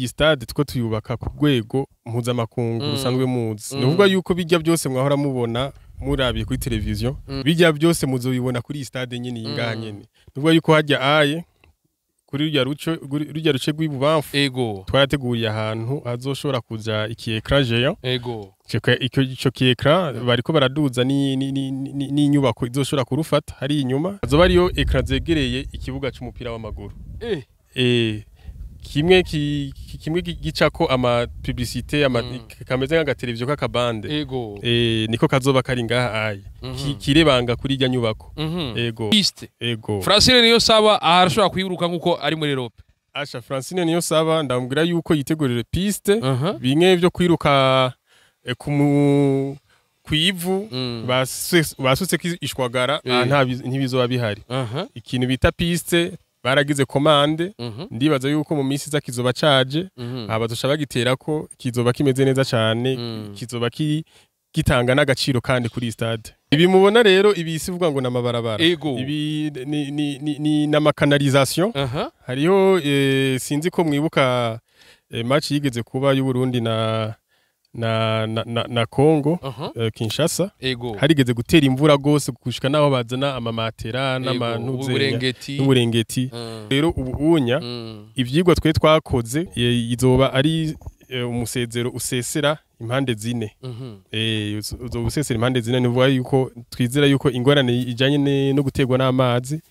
iyi stade two tuyubaka ku rwego mpuzamakungu rusanzwe muzi nuvuga yuko bijya byose mwahora mubona murabiye kuri televiziyo bijya byose muzobibona kuri iyi stade nyene ingaha nyene nuvuga yuko hajya aye kuri rujya ruce rw'ibubamfu ego twarateguriye ahantu hazoshobora kuza iki ecran géant ego ico ki ecran bariko baraduza ni nyubako izoshobora kurufata hari inyuma azoba ariyo ecran zegereye ikibuga c'umupira w'amaguru kimwe gicako ama publicité kameze nka televiziyo kakabande ego niko kazoba kari ngaha aye kirebanga kuri irya nyubako ego piste ego Francine niyo saba arashobora kwiruka nkuko ari muri Europe Asha Francine niyo saba ndamubwira yuko yitegurire piste bimwe byo kwiruka kuivu basutse kishwagara ntibizoba bihari ikintu bita piste baragize commande ndibaza yuko mu minsi za kizoba caje abadusha bagitera ko kizoba kimeze neza cyane kizoba gitanga n'agaciro kandi kuri stade ibi mubona rero ibisi vuga ngo namabarabara ibi ni namakanalisation hariho sinzi ko mwibuka match yigeze kuba y'u Burundi na Congo Kinshasa harigeze gutera imvura gose gushika naho bazana amamatera n'uburengeti rero ubunya ivyigwa twe twakoze izoba ari umusezero usesera impande zine uzo usesera impande zine nivuga yuko twizera yuko ingorane ijanye no gutegwa n'amazi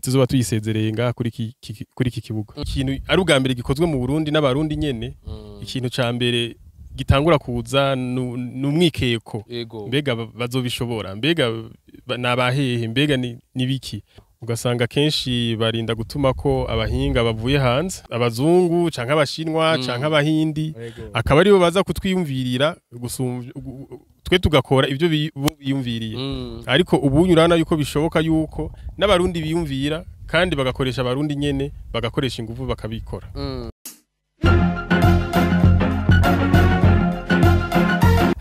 tuzoba tuyisezereye ngaha kuri iki kibuga ikintu ari ubwambere gikozwe mu Burundi n'abarundi nyene ikintu ca mbere gitangura kuza numwikeko mbega bazobishobora mbega nabahehe mbega nibiki ugasanga kenshi barinda gutuma ko abahinga bavuye hanze abazungu canke abashinwa canke abahindi akaba aribo baza kutwiyumvirira twe tugakora ivyo biyumviriye ariko ubunyurana yuko bishoboka yuko n'abarundi biyumvira kandi bagakoresha abarundi nyene bagakoresha ingufu bakabikora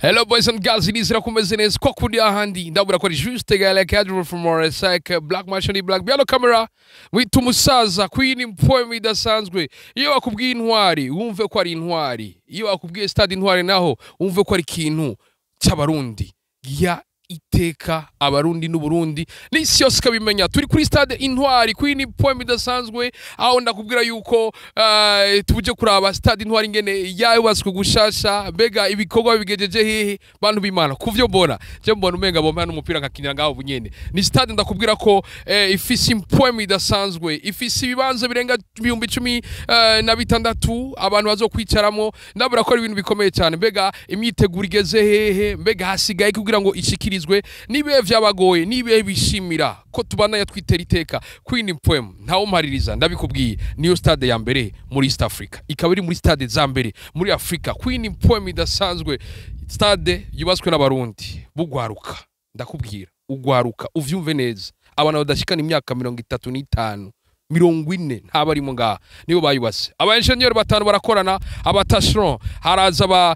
Hello boys and girls, it is rakumeze neza ko kuri ahandi ndabura ko ari juste gale cadre from Oresaka Black Machine Black Biano camera witu musaza queen poem idasanzwe iyo bakubwiye intwari wumve ko ari intwari iyo bakubwiye stade intwari naho wumve ko ari kintu cy'abarundi ya iteka abarundi n'uburundi n'isi yose kabimenya turi kuri stade intwari queen poem idasanzwe aho ndakubwira yuko tuje kuraba stade intwari ngene yubatswe gushasha bega ibikorwa bigejeje hehe bantu bimana kuvyo mbona je mbona umenga bompa n'umupira nkakinira ngaho bunyene ni stade ndakubwira ko ifisi poem idasanzwe ifisi ibibanza birenga 16,000 abantu bazokwicaramo ndabura ko ari ibintu bikomeye cyane bega imyiteguro igeze hehe mbega hasigaye kugira ngo ishikiri nibe vyabagoye nibe bishimira ko tubana yatwitera iteka Queen Poem ntawo maririza ndabikubwiye niyo stade ya mbere muri East Africa ikaba iri muri stade za mbere muri Africa Queen Poem idasanzwe stade yubatswe n'abarundi bugwaruka ndakubwira ugwaruka uvyumve neza abana badashikana imyaka 35 40 ntabarimo ngaha nibo bayubase aba engineer batanu barakorana abatashron haraza aba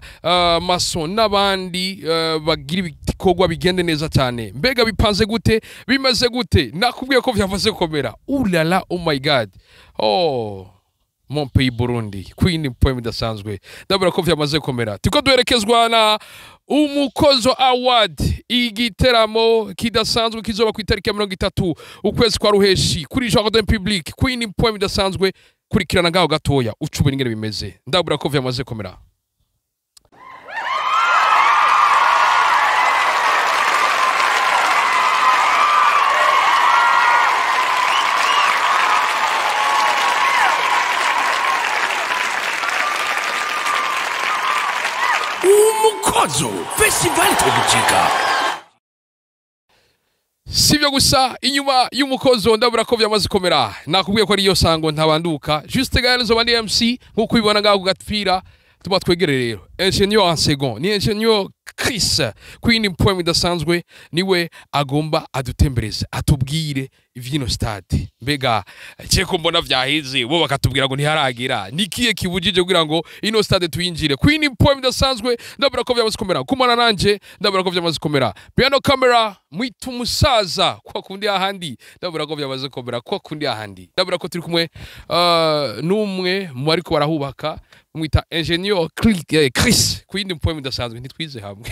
mason nabandi bagira ibikorwa bigende neza cyane mbega bipanze gute bimeze gute nakubwiye ko vyavaze komera ulala oh my god mon pays Burundi Queen Poem idasanzwe ndabura ko vyamaze komera tiko duherekezwa na Umukozo Award igiteramo kidasanzwe kizoba ku itariki ya 30 ukwezi kwa ruheshi kuri Jardin Public Queen Poem idasanzwe kurikirana ngaho gatoya ucubira ingene bimeze ndabura ko vyamaze komera Umukozo Festival Tobicika sivyo gusa inyuma y'umukozo ndabura ko vyamaze komera nakubwiye ko ari yo sango ntabanduka juste gale zo bandi MC nkuko ubibona ngaho gatpira tuba twegere rero ingenieur en second ni ingenieur Chris kwini point idasanzwe niwe agomba adutembereze atubwire ivyino stade mbega ceko mbona vyahize bo bakatubwira ngo ntiharagira nikiye kibujije kugira ngo ino stade tuyinjire kwini point idasanzwe ndabura ko vyamaze komera kumana nanje ndabura ko vyamaze komera piano camera mwitu musaza kwa kundi ahandi ndabura ko vyamaze komera kwa kundi ahandi ndabura ko turi kumwe numwe mu ariko barahubaka mwita ingenieur Chris kwini point idasanzwe ntitwize hamwe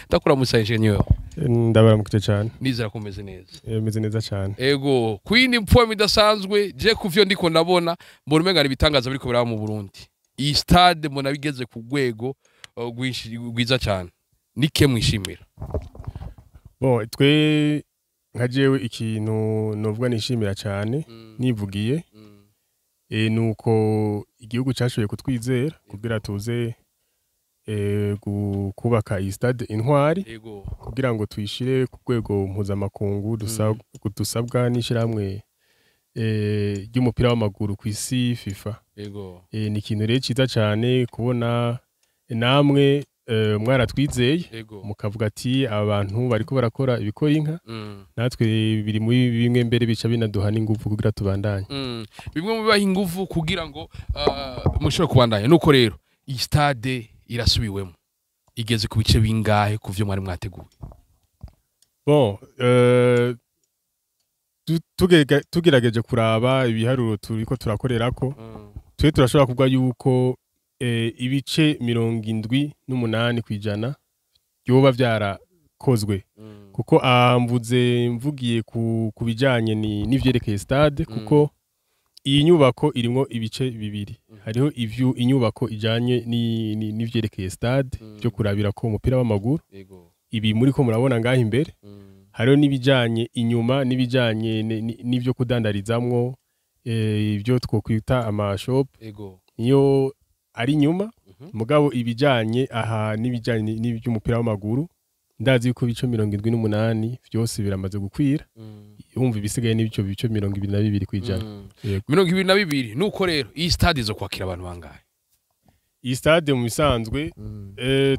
ndakura musa ingenieur ndabaramukije cyane nizera ko meze neza meze neza cyane ego kwini point idasanzwe je kuvyo ndiko ndabona mbona umenga ibitangaza biriko biraba mu Burundi iyi stade mbona bigeze ku rwego rwiza cyane nike mwishimira bon twe nka jewe ikintu novuga nishimira cyane nivugiye nuko igihugu cyashoboye kutwizera kugira tuze kubaka iyi stade intwari kugira ngo tuyishire ku rwego mpuzamakungu dusabwa n'ishyirahamwe ry'umupira w'amaguru ku isi FIFA. Ni ikintu rero cyiza cyane kubona namwe mwaratwizeye mukavuga ati abantu bariko barakora ibikora inka natwe biri muri bimwe mbere bica binaduha n'ingufu kugira tubandanye bimwe mu bibaha ingufu kugira ngo mushobore kubandanya nuko rero iyi stade irasubiwemo igeze ku bice bingahe ku vyo mwari mwateguye bon tugerageje kuraba ibiharuro turiko turakorerako twe turashobora kuvuga yuko ibice 78 kwijana byoba byarakozwe kuko mvugiye ku bijanye n'ivyerekeye stade kuko iyi nyubako irimo ibice bibiri hariho inyubako ijanye n'ivyerekeye stade byo kurabira ko umupira w'amaguru ibi muri ko murabona ngaho imbere hariho n'ibijanye inyuma n'ibijanye n'ivyo kudandarizamwo ibyo twokwita amashop niyo ari inyuma mugabo ibijanye aha n'ibijanye n'iby'umupira w'amaguru ndazi yuko bice 78 byose biramaze gukwira yumva ibisigaye n'ibice 22 kwijana 22 nuko rero iyi stade zo kwakira abantu bangahe iyi stade mu bisanzwe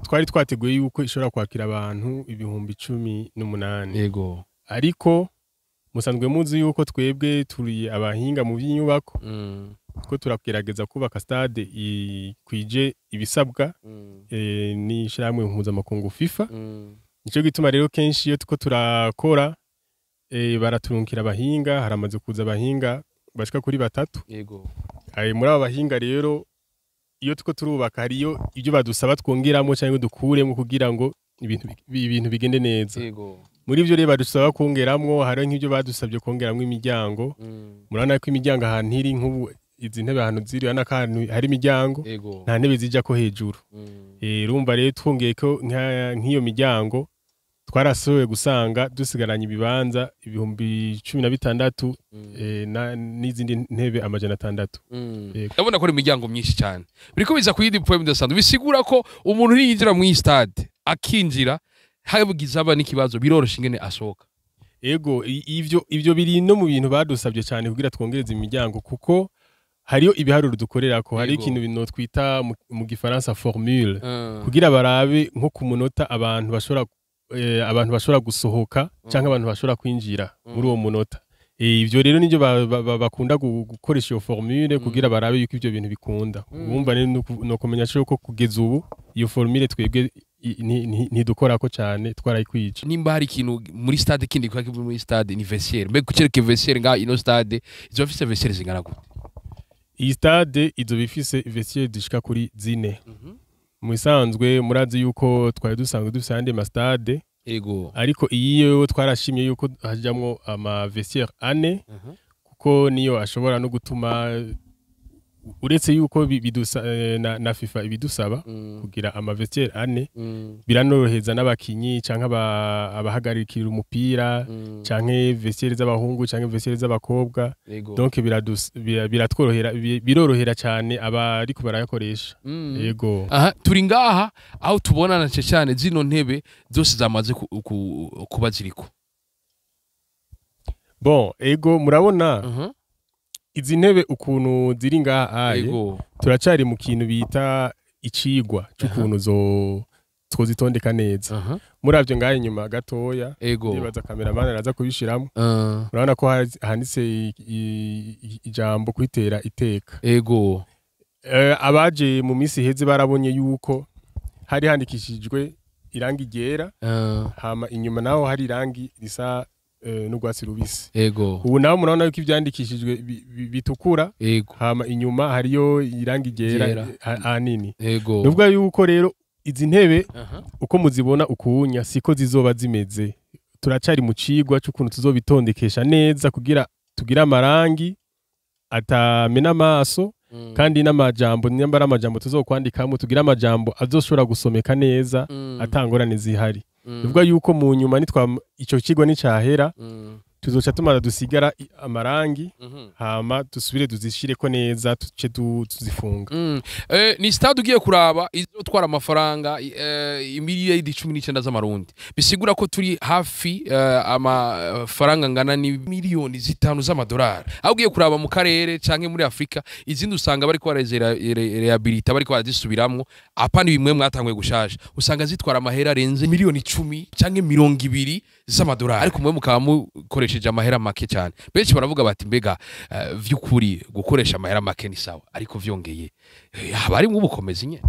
twari twateguye yuko ishobora kwakira abantu 18,000 yego ariko musanzwe muzi yuko twebwe turi abahinga mu by'inyubako ko turagerageza kubaka stade kwije ibisabwa n'ishyirahamwe mpuzamakungu FIFA nico gituma rero kenshi iyo tuko turakora baraturunkira abahinga haramaze kuza abahinga bashika kuri 3 yego muri abo bahinga rero iyo tuko turubaka hariyo ibyo badusaba twongeramo cyangwa dukuremo kugira ngo ibintu bigende neza yego muri ivyo rero badusaba kongeramwo hari nk'ibyo badusabye kongeramwo imiryango murana ko imiryango ahantu iri nk'ubu izi ntebe ahantu ziri anakantu hari imiryango nta ntebe zija ko hejuru rumva rero twongeye ko nk'iyo miryango twarasohoye gusanga dusigaranye ibibanza 16,000 n'izindi ntebe 600 ndabona ko ari imiryango myinshi cyane biriko biza kuyindi point idasanzwe bisigura ko umuntu yinjira mu stade akinjira habugize aba n'ikibazo birorosha ingene asohoka ego ivyo biri no mu bintu badusabye cyane kugira twongereze imiryango kuko hariyo ibiharuro dukorera ko hari ikintu bino twita mu gifaransa formule kugira barabe nko ku munota abantu bashobora gusohoka canke abantu bashobora kwinjira muri uwo munota ivyo rero nivyo bakunda gukoresha iyo formule kugira barabe yuko ivyo bintu bikunda bumva rero no kumenya ko kugeza ubu iyo formule twebwe ntidukorako cyane twarayikwije nimba hari ikintu muri stade kindi kwa muri stade ni vestiaire mbega kucereke vestiaire nga ino stade izo bifise vestiaire zingana gute iyi stade izo bifise vestiaire zishika kuri 4 mu isanzwe murazi yuko twari dusanzwe dufise andi ma stade ego ariko iyo twarashimye yuko hajamwo ama vestiaire 4 kuko niyo ashobora no gutuma uretse yuko na FIFA ibidusaba kugira ama vestiaire 4 biranoroheza n'abakinyi canke abahagarikira umupira canke vestiaire z'abahungu canke vestiaire z'abakobwa donc biratworohera birorohera cyane abariko barayakoresha yego aha turi ngaha aho tubona na cyane zino ntebe zose zamaze kuba ziriko bon ego murabona izi ntebe ukuntu ziri ngaha turacari mu kintu bita icigwa cy'ukuntu twozitondeka neza muravyo ngaye inyuma gatoya nibaza cameraman araza kubishiramo urabona ko handitse ijambo kwitera iteka abaje mu misi heze barabonye yuko hari handikishijwe irangi ryera hama inyuma naho hari irangi risa n'urwatsi rubisi ubu naho murabona yuko ivyandikishijwe bitukura hama inyuma hariyo irangi ryera hanini nubwo yuko rero izi ntebe uko muzibona ukunya siko zizoba zimeze turacari mu cigwa cy'ukuntu tuzobitondekesha neza kugira tugira amarangi atamena amaso kandi n'amajambo nyambara amajambo tuzokwandikamo tugira amajambo azoshobora gusomeka neza atangorane zihari nubwo yuko mu nyuma nitwa ico cigwa nicahera tuzoca tumaza dusigara amarangi hama dusubire tuzishireko neza tuce tuzifunga ni stade ugiye kuraba izotwara amafaranga imiliyoni 19 z'amarundi bisigura ko turi hafi amafaranga ngana ni miliyoni 5 z'amadolari aho ugiye kuraba mu karere canke muri Afrika izindi usanga bari ko rehabilita bari ko barazisubiramwo apana bimwe mwatanguye gushasha usanga zitwara amahera arenze miliyoni 10 canke 20 z'amadolari ariko mwe mukaba mukoresheje amahera make cyane benshi baravuga bati mbega vy'ukuri gukoresha amahera make ni sawa ariko vyongeye habari mu bukomezi nye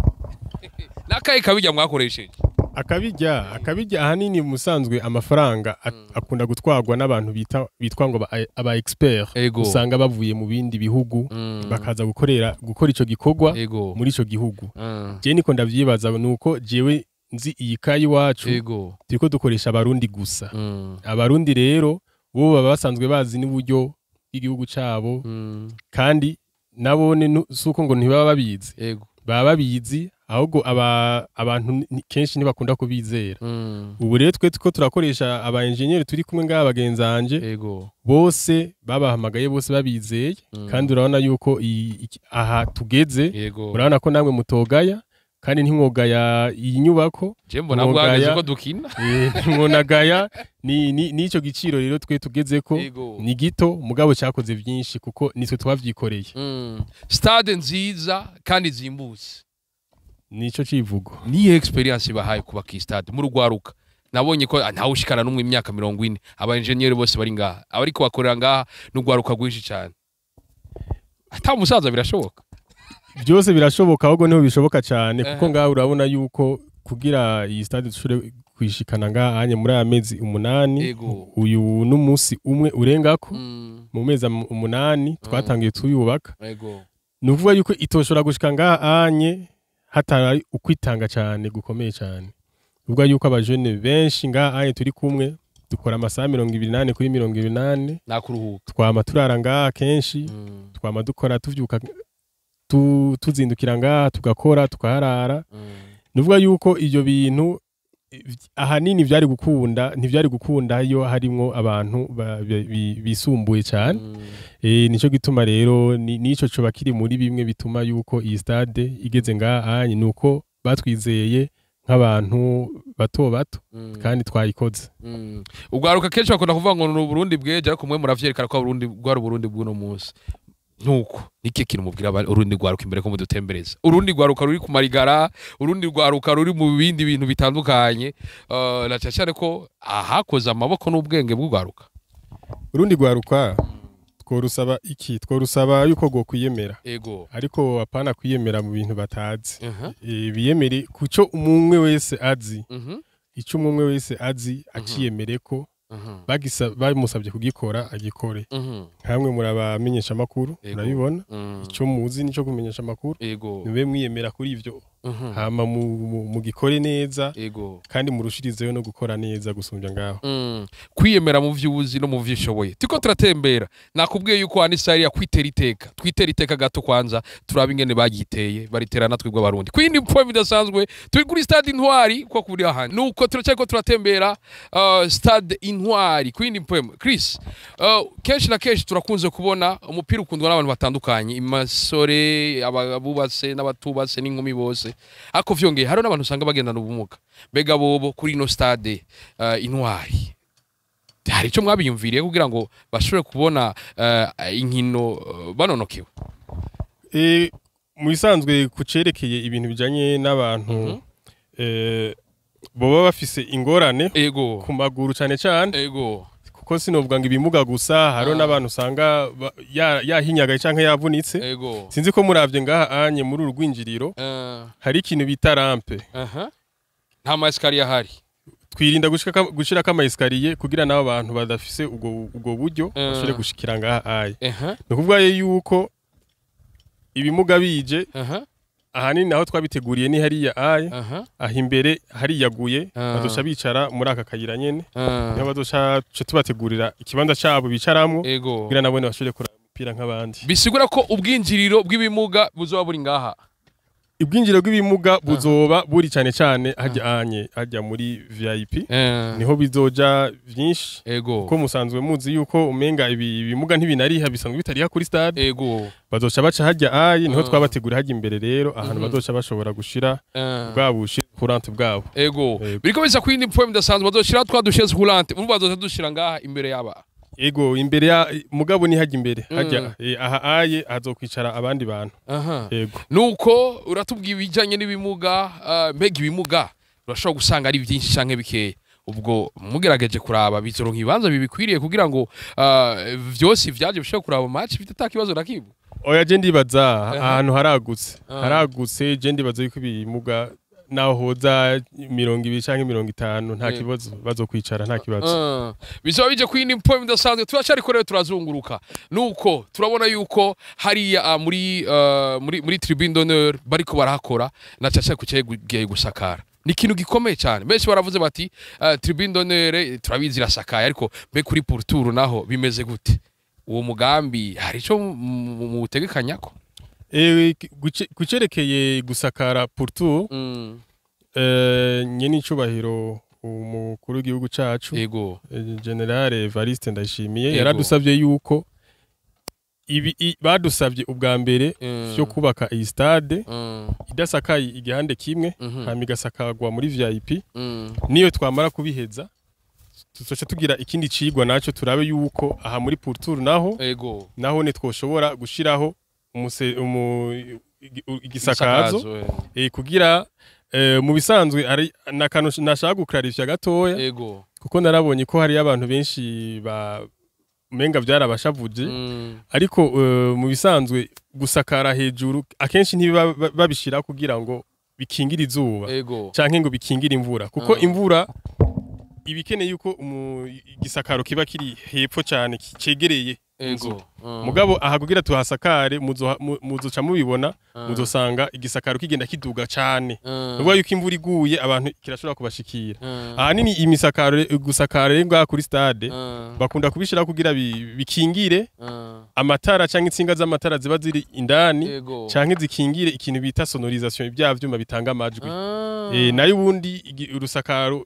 nakaye kabijya mwakoresheje akabijya ahanini musanzwe amafaranga akunda gutwagwa n'abantu bitwa ngo aba expert usanga bavuye mu bindi bihugu bakaza gukora ico gikorwa muri ico gihugu je niko ndavyibaza nuko jewe nzi iyi kayi wacu turiko dukoresha abarundi gusa abarundi rero bo baba basanzwe bazi n'uburyo bw'igihugu cabo kandi nabone suko ngo ntibaba babizi baba babizi ahubwo abantu kenshi ntibakunda kubizera ubu rero twe tuko turakoresha aba engineer turi kumwe ngaha bagenzanje bose babahamagaye bose babizeye kandi urabona yuko aha tugeze urabona ko namwe mutogaya kandi ntimwogaya iyi nyubako jembo nabwageze ko dukina ntimwonagaya nico giciro rero twe tugezeko ni gito mugabo cyakoze byinshi kuko nitwe twavyikoreye stade nziza kandi zimbutse nico civugo ni experience bahaye kuba ki stade mu rugwaruka nabonye ko ntawe ushikana n'umwe imyaka 40 aba engineer bose bari ngaha abari ko bakorera ngaha n'ugwaruka gwishi cyane ata musaza birashoboka byose birashoboka ahubwo niho bishoboka cyane kuko ngaho urabona yuko kugira iyi stade dushure kwishikana ngaha anye muri amezi 8 uyu n'umunsi umwe urengako mu mezi 8 twatangiye tuyubaka nuvuga yuko itoshora gushika ngaha anye hatari ukwitanga cyane gukomeye cyane ubwo yuko abajene benshi ngaha anye turi kumwe dukora amasaha 28 kuri 28 nakuruhuka twama turara ngaha kenshi twama dukora tuvyuka tuzindukira ngaha tugakora tukaharara nuvuga yuko iyo bintu ahanini ntivyari gukunda iyo harimo abantu bisumbuye cyane nico gituma rero nico coba kiri muri bimwe bituma yuko iyi stade igeze ngaha nuko batwizeye nk'abantu bato kandi twayikoze ugwaruka kenshi bakunda kuvuga ngo no Burundi bweje ariko mwe muravyerekana ko Burundi bw'uno munsi nuko niki kintu mubwira urundi rwaruka imbere ko mudutembereza urundi rwaruka ruri ku marigara urundi rwaruka ruri mu bindi bintu bitandukanye na cyane ko ahakoze amaboko n'ubwenge bw'urwaruka urundi rwaruka tworusaba yuko go kwiyemera ariko apana kwiyemera mu bintu batazi biyemere kuco umwe wese azi ico umwe wese azi aciyemereko bamusabye kugikora agikore hamwe murabamenyesha makuru urabibona icyo muzi nico kumenyesha makuru nibe mwiyemera kuri ivyo hama mu gikore neza kandi murushirizeyo no gukora neza gusumbya ngaho kwiyemera mu vyuzi no mu vyishoboye tiko turatembera nakubwiye yuko anisari ya twitera iteka gato kwanza turaba ingene bagiteye baritera natwe gwa barundi kwindi mpwe bidasanzwe turi kuri stade intwari ko kuri aha nuko turacyako turatembera stade intwari kwindi mpwe Chris kenshi na kenshi turakunze kubona umupira ukundwa n'abantu batandukanye imasore ababubatse n'abatubatse n'inkumi bose ako vyongeye hari n'abantu usanga bagendana ubumuga mbega bobo kuri no stade intwari hari ico mwabiyumviriye kugira ngo bashobore kubona inkino banonokewe mu bisanzwe kucerekeye ibintu bijanye n'abantu boba bafise ingorane ku maguru cane cane kuko sinovuga ngo ibimuga gusa haro n'abantu usanga yahinyagaye canke yavunitse sinzi ko muravye ngaha anye muri urugwinjiriro hari ikintu bita rampe nta maeskariye ahari twirinda gushirako amaeskariye kugira nabo abantu badafise ubwo buryo bashobore gushikira ngaha aye ni kuvuga yuko ibimuga bije ahanini aho twabiteguriye ni hariya aye aho imbere hariyaguye bazoca bicara muri aka kayira nyene niho bazoca tubategurira ikibanza cabo bicaramwo kugira nabone bashobore kuraba umupira nk'abandi bisigura ko ubwinjiriro bw'ibimuga buzoba buri ngaha ubwinjiriro bw'ibimuga buzoba buri cyane cyane hajya muri VIP niho bizoja vyinshi kuko musanzwe muzi yuko umenga ibimuga ntibinariha bisanzwe bitariha kuri stade bazoca baca hajya ayi niho twabategura hajya imbere rero ahantu bazoca bashobora gushira bwabushi courante bwabo biriko bisa ku yindi point dasanzwe bazoshira twadusheze courante ubu bazoca dushira ngaha imbere yaba imbere ya mugabo ni hajya imbere hajya aha aye hazokwicara abandi bantu nuko uratubwiye ibijanye n'ibimuga mbega ibimuga urashobora gusanga ari byinshi canke bikeye ubwo mugerageje kuraba bizoronka ibanza bibikwiriye kugira ngo vyose vyaje bishobora kuraba match bitata kibazo nakimwe oya je ndibaza ahantu haragutse je ndibaza yuko ibimuga naho hoza 20 canke 50 nta kibazo bazokwicara nta kibazo bizoba bije kwindi point ndasanzwe turacari ko rero turazunguruka nuko turabona yuko hariya muri tribune d'honneur bariko barahakora na caca kucyegiye gusakara ni ikintu gikomeye cyane benshi baravuze bati tribune d'honneur turabizi rasakaye ariko mbe kuri pourtour naho bimeze gute uwo mugambi hari ico mu butegekanyako kucerekeye gusakara pourtour nyene icubahiro umukuru w'igihugu cacu General Evariste Ndayishimiye yaradusavye yuko badusavye ubwa mbere cyo kubaka iyi stade idasakaye igihande kimwe hama igasakagwa muri VIP niyo twamara kubiheza tuzoca tugira ikindi cigwa naco turabe yuko aha muri pourtour naho ne twoshobora gushiraho igisakazo kugira mu bisanzwe ari nakano nashaka guclarifya gatoya kuko narabonye ko hari abantu benshi menga byarabashavuje ariko mu bisanzwe gusakara hejuru akenshi ntibiba babishira kugira ngo bikingire izuba canke ngo bikingire imvura kuko imvura ibikeneye yuko igisakaro kiba kiri hepfo cyane cegereye mugabo aha kugira tuhasakare muzoca mubibona muzosanga igisakaro kigenda kiduga cyane nubwo yuko imvura iguye abantu kirashobora kubashikira ahanini imisakaro gusakara ngaha kuri stade bakunda kubishira kugira bikingire amatara canke insinga z'amatara ziba ziri indani canke zikingire ikintu bita sonorisation ibya vyuma bitanga amajwi nayo ubundi urusakaro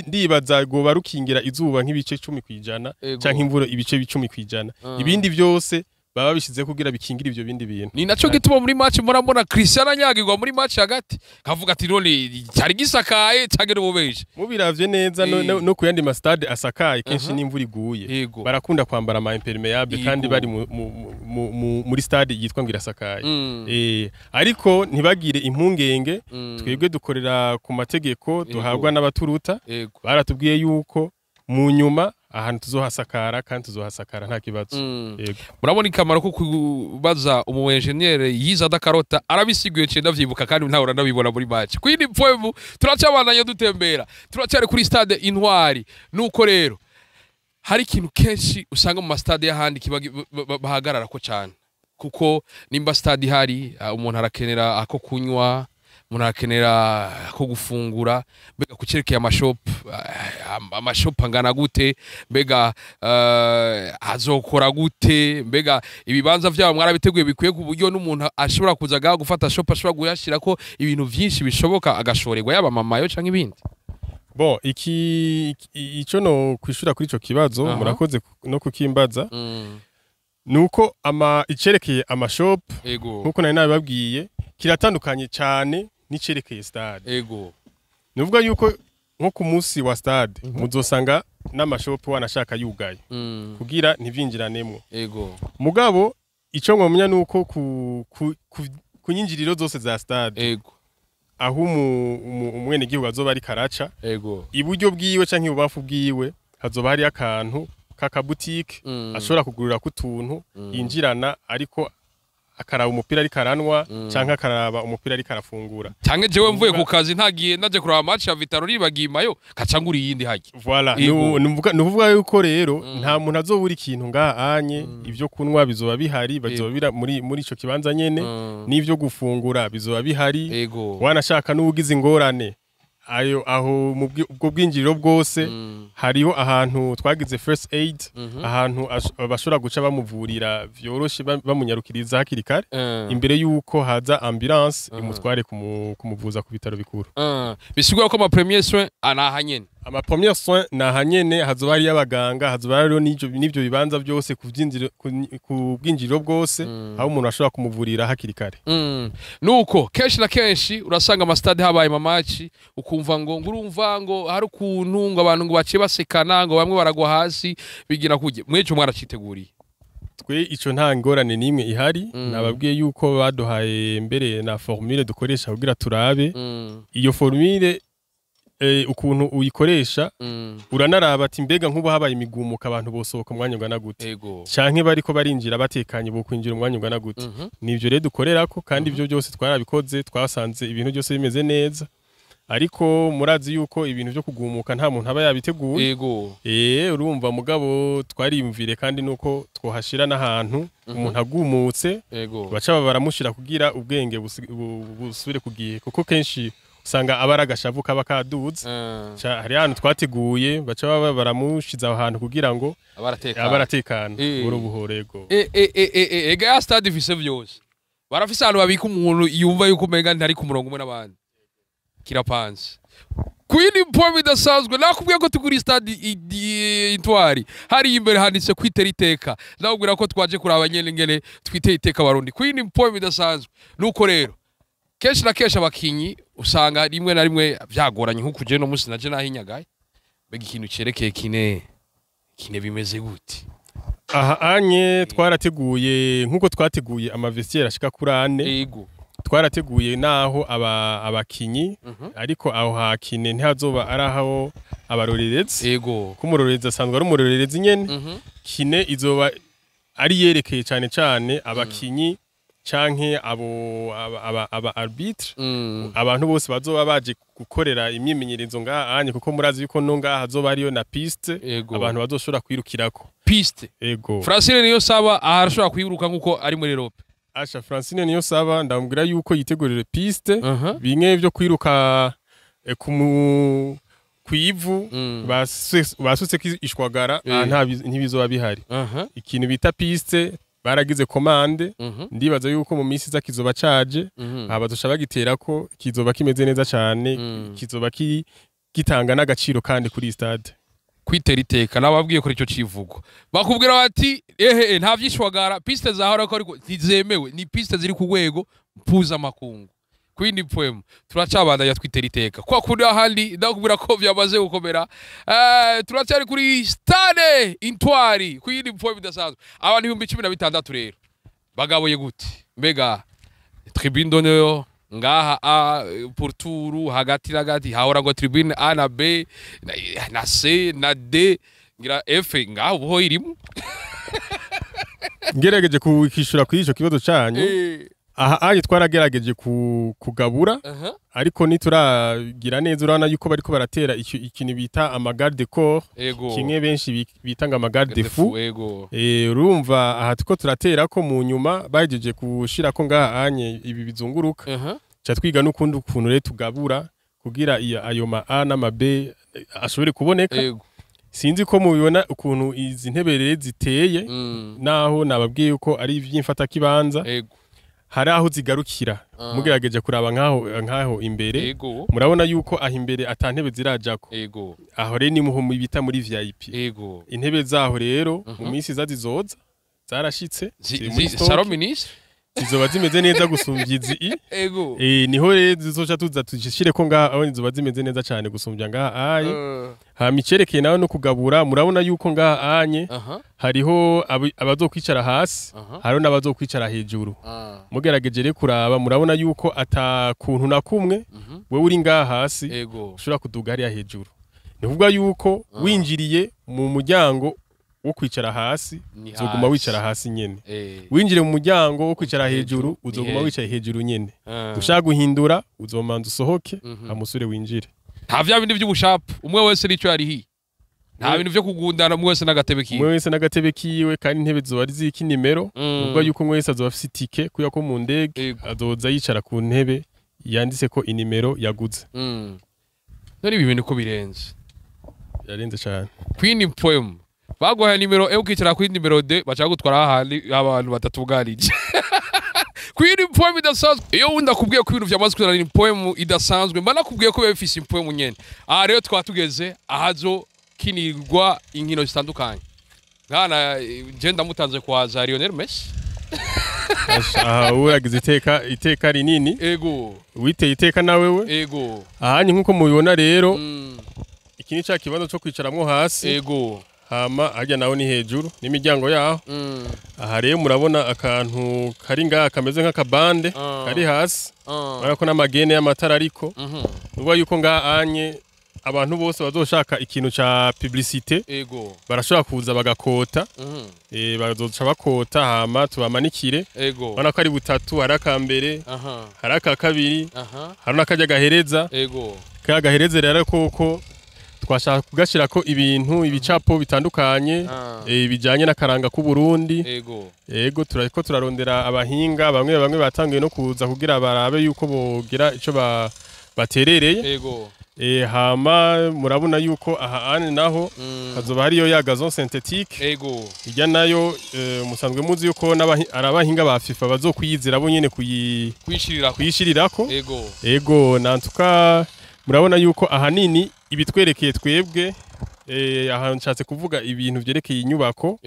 ndibaza goba rukingira izuba nk'ibice 10% canke imvura ibice 10% ibindi byose baba bishize kugira bikingira ivyo bindi bintu ni naco gituma muri match murambona Cristiano anyagirwa muri match hagati kavuga ati none cyari gisakaye cyagere ububeje mubiravye neza no kuyandi ma stade asakaye kenshi n'imvura iguye barakunda kwambara ama impermeable kandi bari muri stade yitwa ngira sakaye ariko ntibagire impungenge twebwe dukorera ku mategeko duhabwa n'abaturuta baratubwiye yuko mu nyuma ahantu tuzohasakara kandi tuzohasakara nta kibazo murabona ikamaro ko kubaza umu engineer yiza dakarota arabisiguye cye ndavyibuka kandi ntahora ndabibona muri match kwindi poevu turacabandanya dutembera turacari kuri stade Intwari nuko rero hari ikintu kenshi usanga mu stade y'ahandi bahagarara ko cyane kuko nimba stade hari umuntu arakenera ako kunywa umuntu arakenera ko gufungura mbega kucerekeye amashop angana gute mbega azokora gute mbega ibibanza vyabo mwarabiteguye bikwiye ku buryo n'umuntu ashobora kuzaga gufata shop ashobora guyashira ko ibintu vyinshi bishoboka agashorerwa yaba mamayo canke ibindi bon ico no kwishura kuri ico kibazo murakoze no kukimbaza nuko icerekeye amashop nkuko nari nabibabwiye kiratandukanye cyane nicerekeye stade nuvuga yuko nko ku munsi wa stade muzosanga n'amashop wanashaka yugaye kugira ntivinjiranemo mugabo ico ngomenya nuko kunyinjiriro zose za stade ego aho umwene gihugu azoba ari karaca ego iburyo bwiwe canke ibubafu bwiwe hazoba hari akantu kakabutike ashobora kugurira ku tuntu yinjirana ariko akaraba umupira ari karanwa canke akaraba umupira ari karafungura canke jewe mvuye ku kazi ntagiye naje kuraba match ya Vitaro ribagimayo kaca nguri yindi haje voilà nuvuga yuko rero nta muntu azobura ikintu anye ivyo kunwa bizoba bihari bazobira muri ico kibanza nyene n'ivyo gufungura bizoba bihari wanashaka n'ugize ingorane aho ubwo bwinjiriro bwose hariho ahantu twagize first aid ahantu bashobora guca bamuvurira vyoroshe bamunyarukiriza hakiri kare imbere yuko haza ambulance imutware kumuvuza ku bitaro bikuru bisigura ko ama premier soin anahanyene ama premier soin nahanyene hazoba ari abaganga hazoba rero n'ivyo bibanza byose ku bwinjiriro bwose aho umuntu ashobora kumuvurira hakiri kare nuko kenshi na kenshi urasanga ama stade habaye mamaci ukumva ngo ngurumva ngo hari ukuntu ngo abantu ngo baciye basekana ngo bamwe baragwa hasi bigira kujye mwejo mwaraciteguriye twe ico nta ngorane nimwe ihari nababwiye yuko baduhaye mbere na formule dukoresha kugira turabe iyo formule ukuntu uyikoresha uranaraba ati mbega nkuba habaye imigumuka abantu bosohoka umwanya ungana gute canke bariko barinjira batekanye bo kwinjira umwanya ungana gute nivyo rero dukorerako kandi ivyo byose twarabikoze twasanze ibintu byose bimeze neza ariko murazi yuko ibintu byo kugumuka nta muntu aba yabiteguye urumva mugabo twarimvire kandi nuko twohashira n'ahantu umuntu agumutse baca baramushira kugira ubwenge busubire kugiye kuko kenshi usanga abaragashavu kaba kaduze hari ahantu twateguye baca baramushiza ahantu kugira ngo abaratekana buhorego ega ya stade ifise vyose barafise ahantu babika umuntu yumva yuko umenga ntari ku murongo umwe n'abandi kirapanze kwini point bidasanzwe nakubwiye ko tuguri stade intwari hari imbere handitse kwitera iteka nakubwira ko twaje kuraba nyene ngene twiteye iteka barundi kwini point bidasanzwe nuko rero kenshi na kenshi abakinyi usanga rimwe na rimwe vyagoranye nko kuje no musi naje nahinyagaye bega ikintu cerekeye kine bimeze gute aha anye twarateguye nkuko twateguye amavestiaire ashika kuri 4 twarateguye naho abakinyi ariko aho hakine ntihazoba araho abarorerezi kumurorereza asanzwe ari umurorerezi nyene kine izoba ari yerekeye cyane abakinyi canke aba arbitre abantu bose bazoba baje gukorera imyimenyerezo anye kuko murazi yuko no ngaha hazoba ariyo na piste abantu bazoshobora kwirukirako piste Francine niyo saba arashobora kwiruka nkuko ari muri Europe Asha Francine niyo saba ndamubwira yuko yitegurire piste bimwe byo kwiruka kuivu basutse ishwagara ntibizoba bihari ikintu bita piste baragize commande ndibaza yuko mu minsi za kizoba caje abadusha bagiterako kizoba kimeze neza cyane kizoba gitanga n'agaciro kandi kuri stade kwitera iteka nababwiye kuri ico civugo bakubwira bati nta vyishwagara piste zahora ko ariko ntizemewe ni piste ziri ku rwego mpuza makungu kwindi poem turacabandanya twitera iteka kwa kuri ahandi ndakubwira ko byamaze gukomera turacyari kuri stade intwari kwindi poem bidasanzwe abantu 16 rero bagaboye gute mbega tribune d'honneur ngaha pour tour hagati hahora ngo tribune A na B na C na D ngira F ngaha uho irimo ngerageje kukishura kuri ico kibazo cyanyu aha aje twaragerageze kugabura ariko nituragira neza urana yuko bariko baratera ikintu bita amagarde corps kimwe benshi bitanga amagarde fou urumva aha tuko turatera ko mu nyuma bajeje kushira ko ngaha anye ibi bizunguruka cha twiga n'ukundi ukuntu rero tugabura kugira ayo ma A na ma B ashobore kuboneka sinzi ko mubibona ukuntu izi nteberere ziteye naho nababwiye yuko ari ivyimfata kibanza hari aho zigarukira mugerageje kuraba nkaho imbere murabona yuko aho imbere atantebe zirajako aho rero ni muho bita muri VIP intebe zaho rero mu minsi zazizoza zarashitse Saro ministre zizoba zimeze neza gusumbya izi ego niho rero zizoca tuza tujishire ko ngaha aho zizoba zimeze neza cyane gusumbya ngaha aye hama icerekeye nawe no kugabura murabona yuko ngaha anye hariho abazokwicara hasi hariho n'abazokwicara hejuru mugerageje rero kuraba murabona yuko ata kuntu na kumwe wewe uri ngaha hasi ushobora kuduga hariya hejuru ni kuvuga yuko winjiriye mu muryango wo kwicara hasi uzoguma wicara hasi nyene winjire mu muryango wo kwicara hejuru uzoguma wicaye hejuru nyene ushaka guhindura uzomanza usohoke amusure winjire nta vya bindi by'ubushapu umwe wese rico yarihi nta bintu vyo kugundana umwe wese n'agatebe kiwe umwe wese n'agatebe kiwe kandi intebe zoba ari ziki nimero ubwo yuko umwe wese azoba afite itike kuya ko mu ndege azoza yicara ku ntebe yanditse ko inimero yaguze nari ibintu ko birenze yarenze cyane Queen Poem baguhaye nimero ukicara kuri nimero D bashaka gutwara ahandi abantu batatuganije Queen Poem idasanzwe iyo wunda kubwiye ko ibintu byamaze kuzana ni poem idasanzwe mbana kubwiye ko bifise poem nyene aha rero twatugeze ahazo kinirwa inkino zitandukanye ngana je ndamutanze kwa Lionel Messi aha uragize iteka rinini ego witeye iteka nawewe ego ahanye nkuko mubibona rero iki ni cya kibanza cyo kwicaramwo hasi ego hama hajya naho ni hejuru n'imiryango yaho aha rero murabona akantu kari ngaha kameze nk'akabande kari hasi urabona ko n'amagene y'amatara ariko nubwo yuko ngaha anye abantu bose bazoshaka ikintu ca publicité barashobora kuza bagakota bazoca bakota hama tubamanikire urabona ko ari butatu hari akambere hari aka kabiri hari n'akajya gahereza kaya gahereza rero koko twashaka kugashira ko ibintu ibicapo bitandukanye bijanye n'akaranga ku Burundi ego turariko turarondera abahinga bamwe batangiye no kuza kugira barabe yuko bogira ico baterereye hama murabona yuko aha ane naho hazoba hariyo ya gazon synthétique ijya nayo musanzwe muzi yuko arabahinga ba FIFA bazokwiyizira bo nyene kuyishirirako ego nantuka murabona yuko ahanini ibitwerekeye twebwe aha nshatse kuvuga ibintu vyerekeye inyubako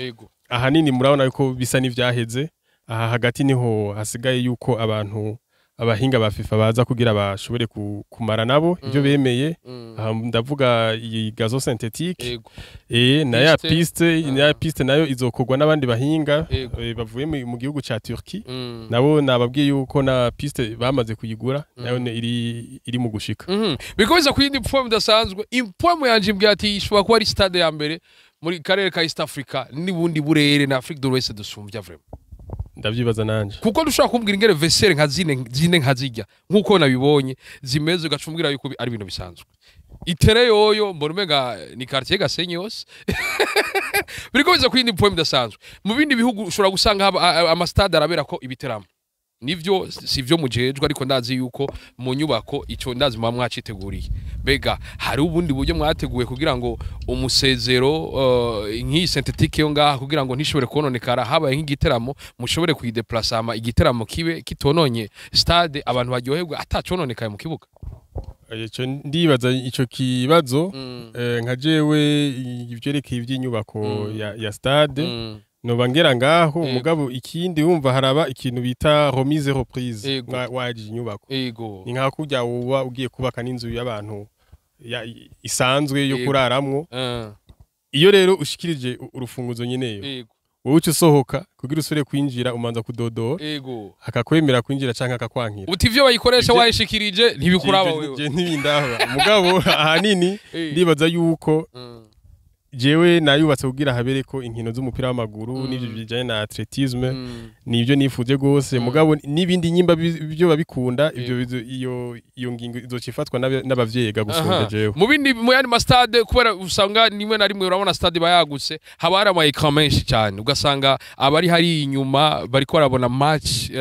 ahanini murabona yuko bisa n'ivyaheze aha hagati niho hasigaye yuko abahinga ba FIFA baza kugira bashobore kumara nabo ivyo bemeye aha ndavuga iyi gazo synthétique na ya piste nayo izokorwa n'abandi bahinga bavuye mu gihugu ca Turki nabo nababwiye yuko na piste bamaze kuyigura nayo iri mu gushika bikomeza kuyindi poem dasanzwe impoem yanje mbya ati ishobora kuba ari stade ya mbere muri karere ka East Africa nibundi burere na Afrique de l'Ouest dusumvya vraiment ndavyibaza nanje kuko dushaka kumbwira ingere vesere nka zine nkazijya nkuko nabibonye zimeze ugacumbwira yuko ari ibintu bisanzwe itere yoyo mbona umega ni quartier Gasenyi yose biriko biza kwindi poem dasanzwe mu bindi bihugu ushobora gusanga ama stade arabera ko ibiteramo nivyo sivyo mujejwe ariko ndazi yuko mu nyubako ico ndazi mwa mwaciteguriye bega hari ubundi buryo mwateguye kugira ngo umusezero nk'iyi synthétique yo ngaha kugira ngo ntishobore kononekara habaye nk'igiteramo mushobore kuyideplacer igiteramo kibe kitononye stade abantu baryoherwa atacononekaye mu kibuga ico ndibaza ico kibazo nka jewe ivyerekeye ivy'inyubako ya stade noba ngera ngaho mugabo ikindi wumva haraba ikintu bita remise reprise waje inyubako ni nka kujya uba ugiye kubaka n'inzu y'abantu isanzwe yo kuraramwo iyo rero ushikirije urufunguzo nyeneyo wowe uca usohoka kugira usubire kwinjira umanza kudodora akakwemera kwinjira canke akakwankira uti ivyo bayikoresha wayishikirije ntibikuraba wewe ntibindaba mugabo ahanini ndibaza yuko jewe nayubatse kugira habere ko inkino z'umupira w'amaguru n'ivyo bijanye na atletisme nivyo nifuje gose mugabo nibindi nyimba byo babikunda ivyo iyo ngingo izocifatwa n'abavyega gusumba jewe mu bindi mu yandi ma stade kubera usanga nimwe na rimwe urabona stade bayagutse haba hari ama écran menshi cyane ugasanga abari hari inyuma bariko barabona match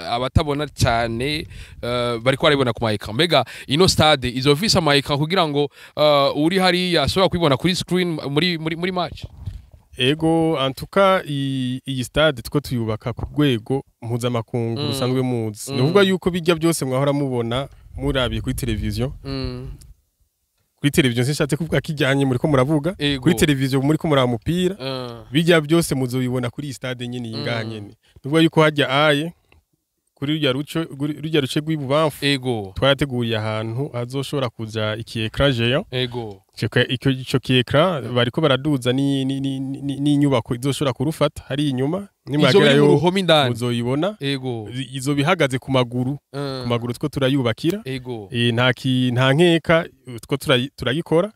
abatabona cyane bariko barabona ku ma écran mbega ino stade izofisa ama écran kugira ngo uri hari ashobora kwibona kuri screen muri match ego antuka iyi stade tuko tuyubaka ku rwego mpuzamakungu rusanzwe muzi nuvuga yuko bijya byose mwahora mubona murabiye kuri televiziyo kuri televiziyo sinshatse kuvuga kijyanye muri ko muravuga kuri televiziyo muri ko muraba umupira bijya byose muzobibona kuri iyi stade nyine yingaha nyene nuvuga yuko hajya aye kuri rujya ruce rw'ibubamfu ego twarateguriye ahantu hazoshobora kuja ikiekra géant ego ico kiekra bariko baraduza n'inyubako izoshobora kurufata hari inyuma nimwagerayo muzoyibona ego izo bihagaze ku maguru two turayubakira ego nta nkeka two turayikora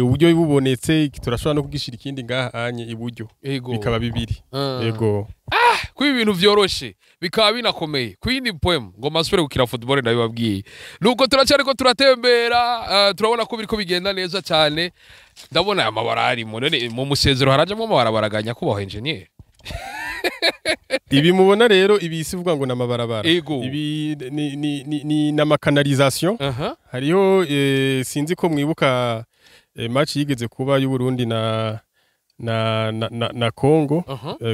uburyo bubonetse turashobora no kugishira ikindi ngahanye iburyo bikaba bibiri ego kuba ibintu vyoroshe bikaba binakomeye kuyindi poem ngo masubire gukina football ndabibabwiye nuko turacyari ko turatembera turabona ko biriko bigenda neza cyane ndabona aya mabara ari mu musezero harajamo amabara baraganya kubaho engineer ibi mubona rero ibisi vuga ngo namabarabara ibi ni namakanalisation hariho sinzi ko mwibuka match yigeze kuba y'Uburundi na Congo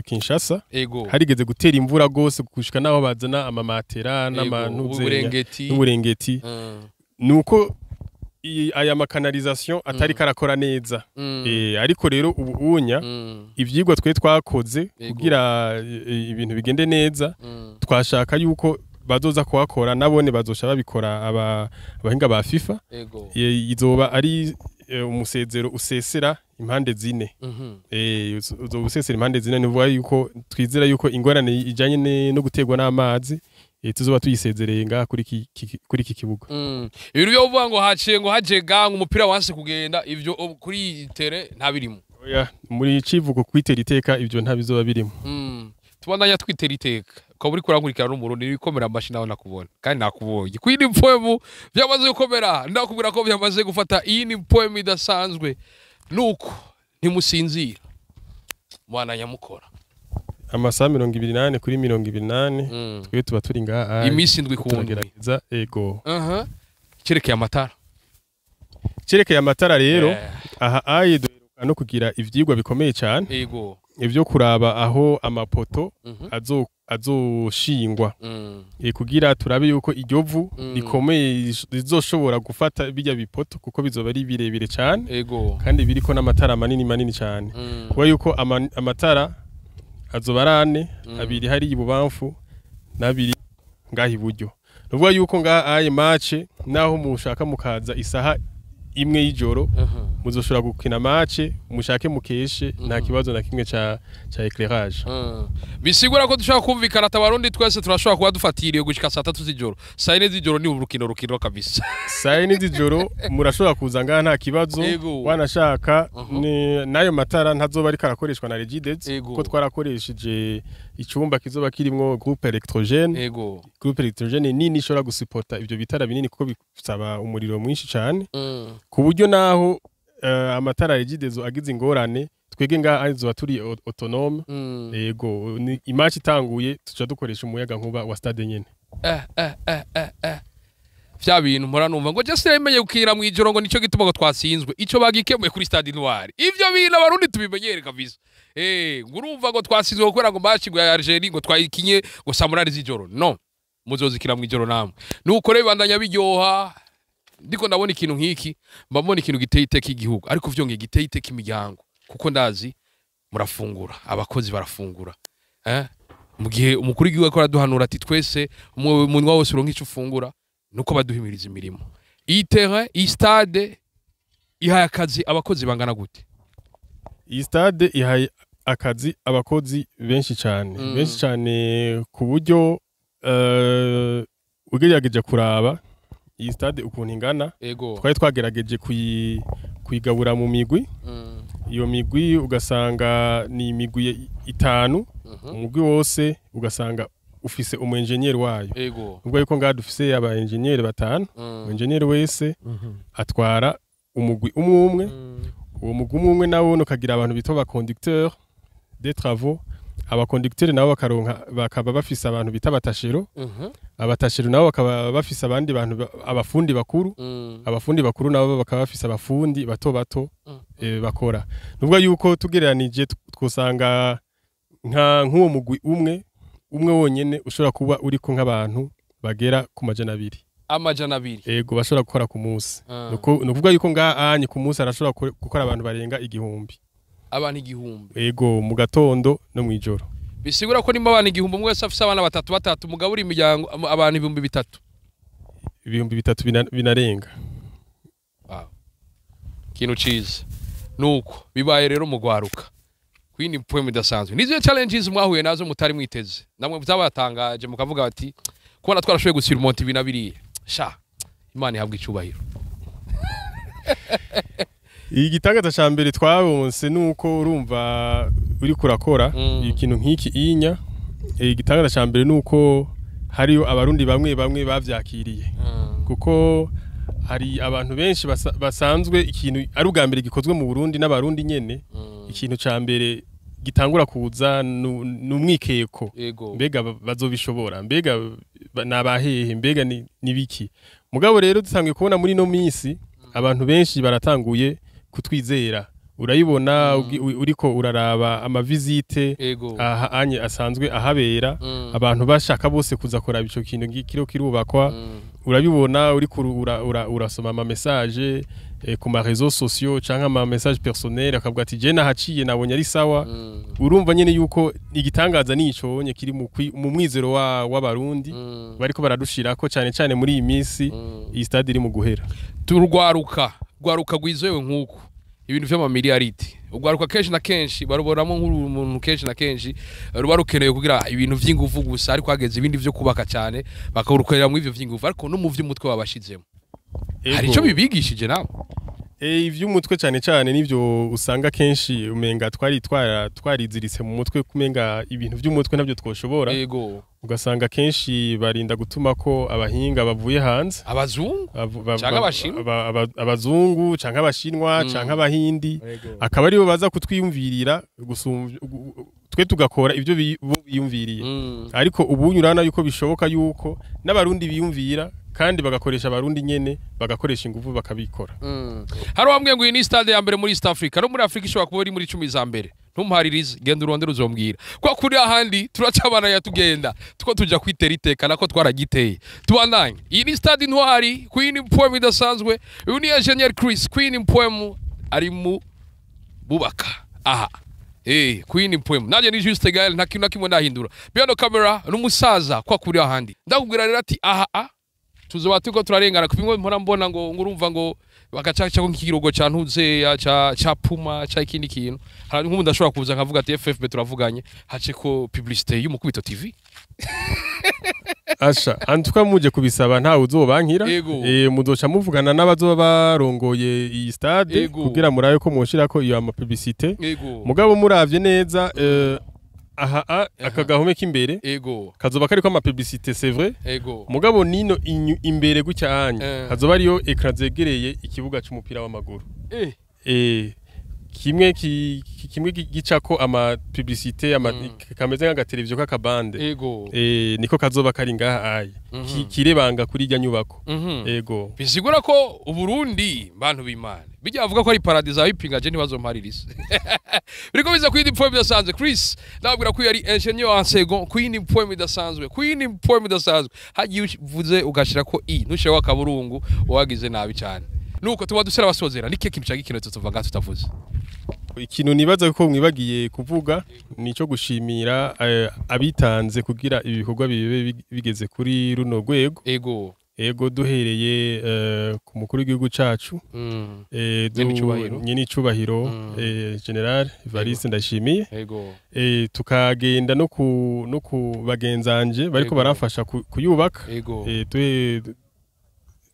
Kinshasa harigeze gutera imvura gose gushika naho bazana amamatera n'uburengeti nuko aya makanalisation atari karakora neza ariko rero ubunya ivyigwa twe twakoze kugira ibintu bigende neza twashaka yuko bazoza kuhakora nabone bazosha babikora abahinga ba FIFA izoba ari umusezero usesera impande zine uzo usesera impande zine nivuga yuko twizera yuko ingorane ijanye no gutegwa n'amazi tuzoba tuyisezereye ngaha kuri iki kibuga ibintu byo uvuga ngo haciye ngo hajega umupira wanse kugenda ivyo kuri tere nta birimo oya muri civugo kwitera iteka ivyo nta bizoba birimo tubandanya twitera iteka ko buri kurankurikira no Burundi bikomera amashi naho nakubona kandi nakubonye kwindi poem byamaze gukomera ndakubwira ko byamaze gufata iyi ni poem idasanzwe nuko ntimusinzira mwana nyamukora amasaha 28 kuri 28 twe tuba turi ngaha imisi ndwi kugerageza ego cerekeye amatara rero aha aye duheruka no kugira ivyigwa bikomeye cyane ego ivyo kuraba aho amapoto azoshingwa kugira turabe yuko iryovu rikomeye rizoshobora gufata bijya bipoto kuko bizoba ari birebire cyane kandi biriko n'amatara manini cyane kuba yuko amatara azobarane abiri hari ibubamfu nabiri ngahi buryo nuvuga yuko ngaha match naho mushaka mukaza isaha imwe y'ijoro muzoshobora gukina match mushake mukeshe nta kibazo na kimwe ca éclairage bisigura ko dushaka kumvikana atabarundi twese turashobora kuba dufatiriye gushika saa 3 z'ijoro saa 4 z'ijoro ni urukino kabisa saa 4 z'ijoro murashobora kuza ngaha nta kibazo wanashaka nayo matara ntazoba ari karakoreshwa na Regides kuko twarakoresheje icumba kizoba kirimwo groupe électrogène nini ishobora gusupporta ivyo bitara binini kuko bisaba umuriro mwinshi cyane ku buryo naho amatara Regidezo agize ingorane twege nga azoba turi autonome yego imatch itanguye tuca dukoresha umuyaga nkuba wa Stade nyene vya bintu mpora numva ngo just yemenye gukira mu ijoro ngo nico gituma ngo twatsinzwe ico bagikemuye kuri Stade Noir ivyo bintu abarundi tubimenyere kabisa ngurumva ngo twatsinzwe gukora ngo match ngo ya Algeria ngo twayikinye ngo samurari z'ijoro no muzozikira mu ijoro namwe nuko rero bandanya biryoha ndiko ndabona ikintu nk'iki mbabona ikintu giteye iteka igihugu ariko vyongeye giteye iteka imiryango kuko ndazi murafungura abakozi barafungura mu gihe umukuru w'igihugu akora duhanura ati twese umunwa wose uronka ico ufungura nuko baduhimiriza imirimo iyi terrain iyi stade ihaye akazi abakozi bangana gute iyi stade ihaye akazi abakozi benshi cyane ku buryo ugerageje kuraba iyi stade ukuntu ingana twari twagerageje kuyigabura mu migwi iyo migwi ugasanga ni imigwi 5 umugwi wose ugasanga ufise umu engineer wayo ubwo yuko ngaha dufise aba engineer 5 umu engineer wese atwara umugwi umwe uwo mugwi umwe nawo ukagira abantu bito ba conducteur des travaux abakonducteur nabo bakaba bafise abantu bita batashero abatashero nabo bakaba bafise abandi bantu abafundi bakuru nabo bakaba bafise abafundi bato bakora nubwo yuko tugereranije twosanga nk'uwo mugwi umwe wonyene ushobora kuba uriko nk'abantu bagera ku majana 200 yego bashobora gukora ku munsi nukuvuga yuko ngaha ku munsi arashobora gukora abantu barenga 1000 abantu 1000 yego mu gatondo no mwijoro bisigura ko nimba abantu 1000 umwe wese afise abana batatu mugabo uri imiryango abantu 3000 3,000 binarenga. Wow. Kintu ciza nuko bibaye rero mugwaruka kwini poem idasanzwe nizo challenges mwahuye nazo mutari mwiteze namwe byabatangaje mukavuga bati kubona twarashoboye gusira umonti binabiriye sha Imana ihabwa icubahiro. Igitangaza ca mbere twabonse nuko urumva uri kurakora ikintu nk'iki inya. Igitangaza ca mbere nuko hariyo abarundi bamwe bavyakiriye kuko hari abantu benshi basanzwe ikintu ari ugambere gikozwe mu Burundi n'abarundi nyene ikintu ca mbere gitangura kuza numwikeko mbega bazobishobora mbega nabahehe mbega ni biki mugabo rero dusanzwe kubona muri no minsi abantu benshi baratanguye kutwizera urayibona uriko uraraba amavisite aha anye asanzwe ahabera abantu bashaka bose kuza kuraba ico kintu kirubakwa urabibona uriko urasoma ama message ku ma réseaux sociaux canke ama message personnel akavuga ati je nahaciye nabonye ari sawa urumva nyene yuko igitangaza nico nye kiri mu mwizero w'abarundi bariko baradushirako cyane muri iyi minsi iyi stade iri mu guhera turugwaruka gwizewe nkuko ibintu vy'amamiliyaridi ugwaruka kenshi na kenshi barubonamo nk'umuntu kenshi na kenshi ruba rukeneye kugira ibintu vy'inguvu gusa ariko hageze ibindi vyo kubaka cyane bakarukorera mu ivyo vy'inguvu ariko no mu vy'umutwe babashizemo hari ico bibigishije nawe ivy'umutwe cyane nivyo usanga kenshi umenga twariziritse mu mutwe kumenga ibintu vy'umutwe navyo twoshobora ugasanga kenshi barinda gutuma ko abahinga bavuye hanze abazungu canke abashinwa canke abahindi akaba aribo baza kutwiyumvirira twe tugakora ivyo biyumviriye ariko ubunyurana yuko bishoboka yuko n'abarundi biyumvira kandi bagakoresha abarundi nyene bagakoresha ingufu bakabikora hari wambwiye ngo iyi ni stade ya mbere muri East Africa no muri Africa ishobora kuba iri muri 10 za mbere ntumharirize genda urondera uzombwira kwa kuri ahandi turacabana yatugenda tuko tuja kwitera iteka nako twaragiteye tubandanye iyi ni stade ntwari Queen Poem idasanzwe uyu ni Engineer Chris Queen Poem ari mu bubaka aha Queen Poem naje ni juste Gael nta kintu nakimwe ndahindura behind camera n'umusaza kwa kuri ahandi ndakubwira rero ati aha tuzoba tuko turarengana kupimwe mpora mbona ngo ngurumva ngo bagacaca nk'ikirogo ca ntuze ca Puma ca ikindi kintu hari nk'umuntu ashobora kuza akavuga ati FFB turavuganye hace ko publicité y'umukubito TV Asha antuka muje kubisaba nta uzobankira muzoca muvugana n'abazoba barongoye iyi stade kugira murabe ko mwoshirako iyo ama publicité mugabo muravye neza aha akagahome k'imbere kazoba kariko ama publicité c'est vrai mugabo nino imbere gucyanya kazoba ariyo écran zegereye ikibuga cy'umupira w'amaguru kimwe gicako ama publicité kameze nka televiziyo kakabande niko kazoba kari ngaha aye kirebanga kuri irya nyubako bisigura ko Uburundi bantu b'Imana bijya bavuga ko ari paradise abipinga je ntibazompaririza biriko biza Queen Poem idasanzwe Chris nabwira ko yari ingénieur en second Queen Poem idasanzwe hagiye uvuze ugashira ko ntushire wakaburungu wagize nabi cyane nuko tuba dusera basozera nike kintu cyagikino tutuvuga tutavuze ikintu nibaza ko mwibagiye kuvuga nico gushimira abitanze kugira ibikorwa bibe bigeze kuri runo rwego ego duhereye ku mukuru w'igihugu cacu nyene icubahiro General Evariste ndashimiye tukagenda no ku bagenzanje bariko barafasha kuyubaka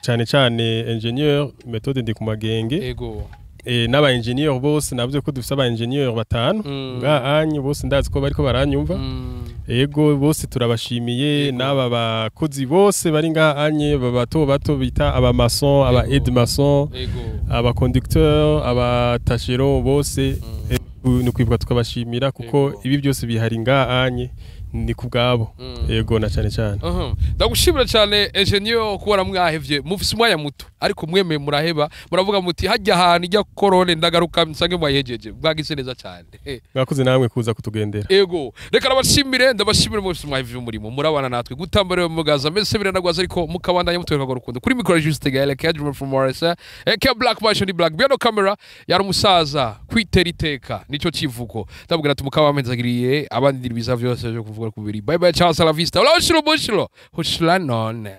cyane ingénieur méthode ndi kumagenge n'aba ingénieur bose navuze ko dufite aba ingénieur batanu ngahanye bose ndazi ko bariko baranyumva bose turabashimiye n'aba bakozi bose bari ngahanye bato bita aba maçon aba aide maçon aba conducteur aba tachero bose no kwibuka tukabashimira kuko ibi byose bihari ngahanye ni kubgabo yego na cyane cyane ndagushimira cyane engineer kubona mwahevye mufise umwanya muto ariko mwemeye muraheba muravuga muti hajya ahantu ijya korone ndagaruka nsange mwayejeje bwagise neza cyane mwakoze namwe kuza kutugendera yego reka nabashimire ndabashimire mufise mwahevye umurimo murabana natwe gutambara mugaza mese biranagwaza ariko mukabandanya mutwereka urukundo kuri micro juste gale cadre from Morisa eke black passion black biano camera yari umusaza kwitera iteka nico kivuko ndabwira ati mukabamenzagiriye abandi biza vyose byo kuvuga kubiri bye bye ciao la vista. Hola, hoshilo, hoshilo, none.